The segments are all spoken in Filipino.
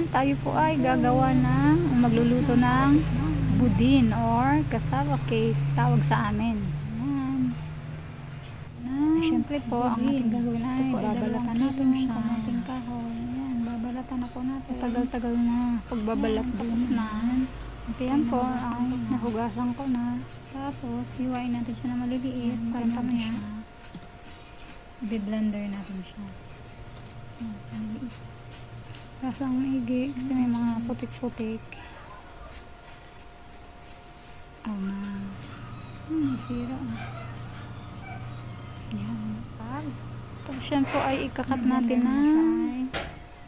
Tayo po ay gagawa ng magluluto ng budin or cassava cake, tawag sa amin. Siyempre po, ang ating gagawin ay babalatan natin siya. Kamuting kahoy. Ayan, babalatan na po natin. Tagal-tagal na pagbabalat na. At yan po ay nahugasan ko na. Tapos, hiwain natin siya na maliliit para mamaya i-blender natin siya. Kaso ang maigi, kasi may mga putik-putik. Sira. Yan. Tapos yan po ay ikakat natin na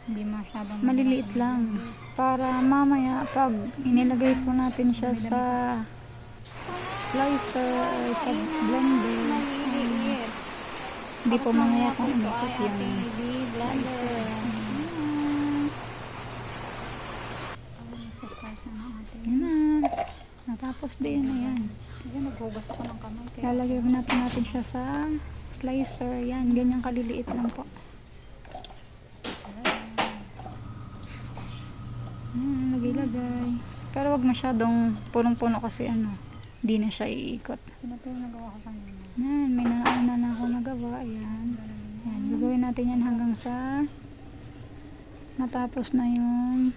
Hindi masyadong maliliit lang. Para mamaya pag inilagay po natin siya sa slicer or sa blender, hindi po mamaya kung umikot yung blender. Yan na. Natapos din na yan. Ayan, naghugas ako ng kamay. Lalagay natin siya sa slicer. Yan, ganyan kaliliit lang po. Lagay. Pero wag masyadong punong-puno kasi hindi na siya iikot. Ito yung nagawa ko kanina. Yan, may nauna na ako nagawa. Ayan. Yan, gagawin natin yan hanggang sa natapos na yung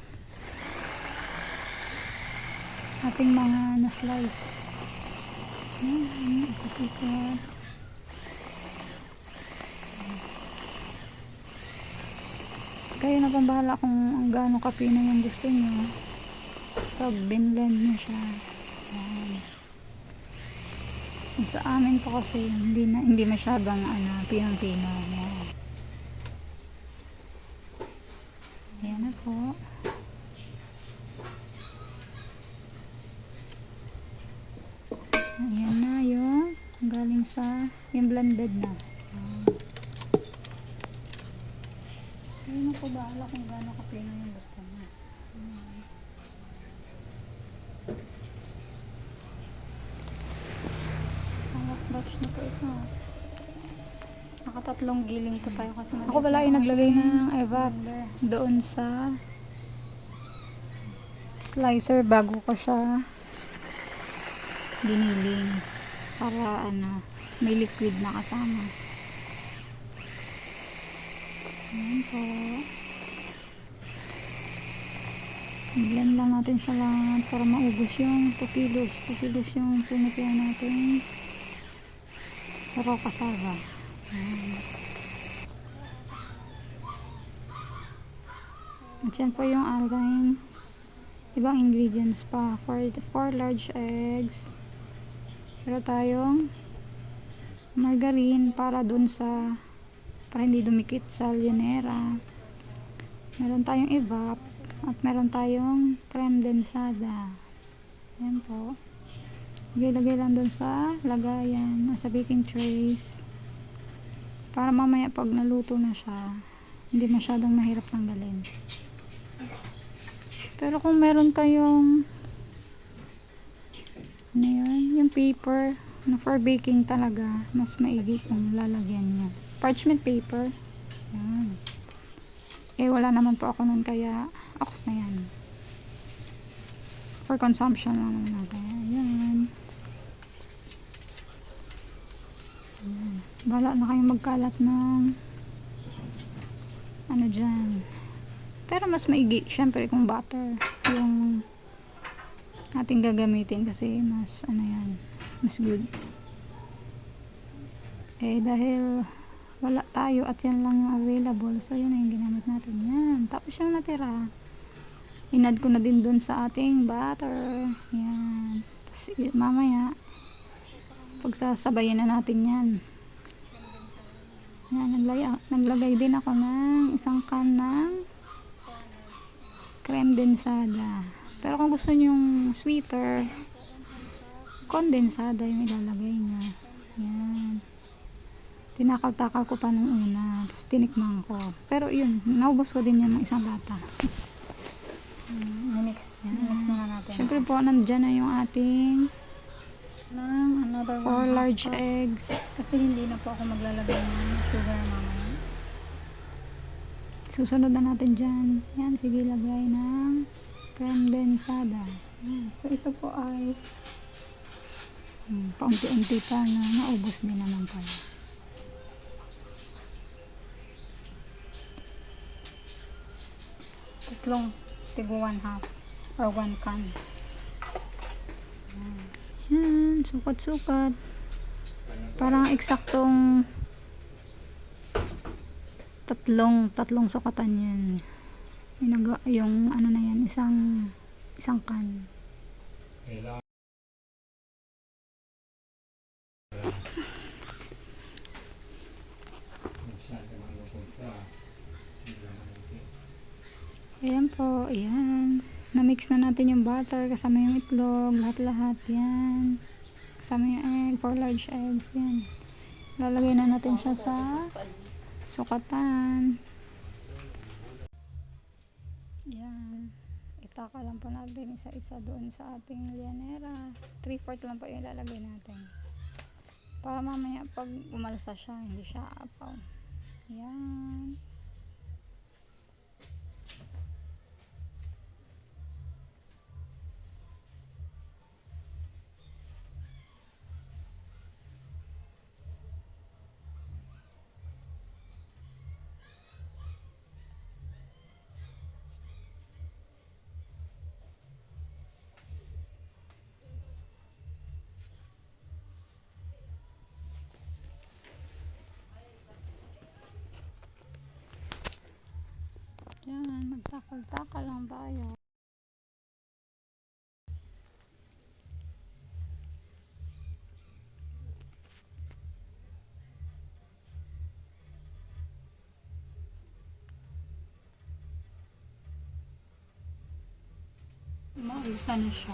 ating mga na-slice. Yan, ikot-ikot. Kayo na pang bahala kung gaano kapino yung gusto nyo. Pag binblend nyo siya. Yan. Sa amin po kasi hindi masyadong pinong-pino. Yan. Ayan na po. Ayan na yung galing sa yung blended na. Kayo na po bahala kung gaano kapino yung gusto nyo. Last batch na po ito. Nakatatlong giling ko tayo kasi Ako pala yung naglagay ng evap doon sa slicer bago ko siya giniling para may liquid na kasama. Ayan po. I-blend lang natin siya lahat para maubos yung 2 kilos. 2 kilos yung pinipia natin raw cassava. At yan po yung ating ibang ingredients pa. 4 large eggs. Pero tayong margarine para dun sa para hindi dumikit sa llenera. Meron tayong evap at meron tayong creme densada. Yan po. Lagay lang dun sa lagayan, sa baking trays. Para mamaya pag naluto na siya, hindi masyadong mahirap tanggalin. Pero kung meron kayong yung paper na for baking talaga, mas maigi kung lalagyan niya. Parchment paper. Yan. Wala naman po ako nun kaya akos na yan. For consumption lang naman. Kaya yan. Bahala na kayong magkalat ng dyan. Pero mas maigi syempre kung butter yung ating gagamitin kasi mas mas good. Dahil wala tayo at yan lang yung available, so yun na yung ginamit natin. Yan. Tapos yung natira, inad ko na din dun sa ating butter. Yan. Tapos mamaya pagsasabayin na natin yan. Yan, naglagay din ako ng isang can ng creme densada. Pero kung gusto nyong sweeter, kondensada yung ilalagay nyo. Yan. Tinakal-takal ko pa nung una. Tapos tinikman ko. Pero yun, naubos ko din yan ng isang lata. Mix muna natin. Siyempre po, nandyan na yung ating ng another 4 large eggs. Kasi hindi na po ako maglalagay ng sugar mamaya. Susunod na natin dyan. Yan, sige, lagay ng condensada. Yan. So, ito po ay paunti-unti pa na naubos din naman pala. Tatlong tigo 1/2 or 1 can. Yan, sukat-sukat. Parang eksaktong tatlong sukatan yan. Yung ano na yan, isang can. Ayan po, ayan. Na-mix na natin yung butter, kasama yung itlog, lahat-lahat, yan. Kasama yung egg, 4 large eggs, yan. Lalagay na natin siya sa sukatan. Yan. Itaka lang po natin isa-isa doon sa ating lianera. 3/4 lang po yung ilalagay natin. Para mamaya pag umalsa siya, hindi siya apaw. Yan. Yan, magtakal-takal lang tayo. Maalsa na siya.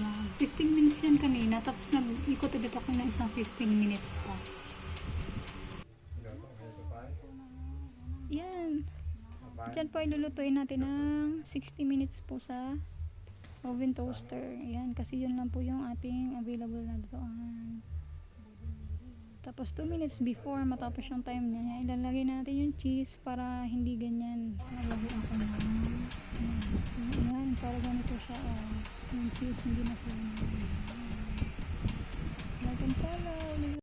Yan, 15 minutes yan kanina, tapos nag-ikot ulit ako ng isang 15 minutes pa. Yan. Diyan po ilulutuin natin ng 60 minutes po sa oven toaster. Ayan, kasi yun lang po yung ating available na lutuan. Tapos 2 minutes before matapos yung time niya, ilalagay natin yung cheese para hindi ganyan. Nalagyan ko na. So, ayan, para ganito siya. Yung cheese hindi na siya. Natin follow.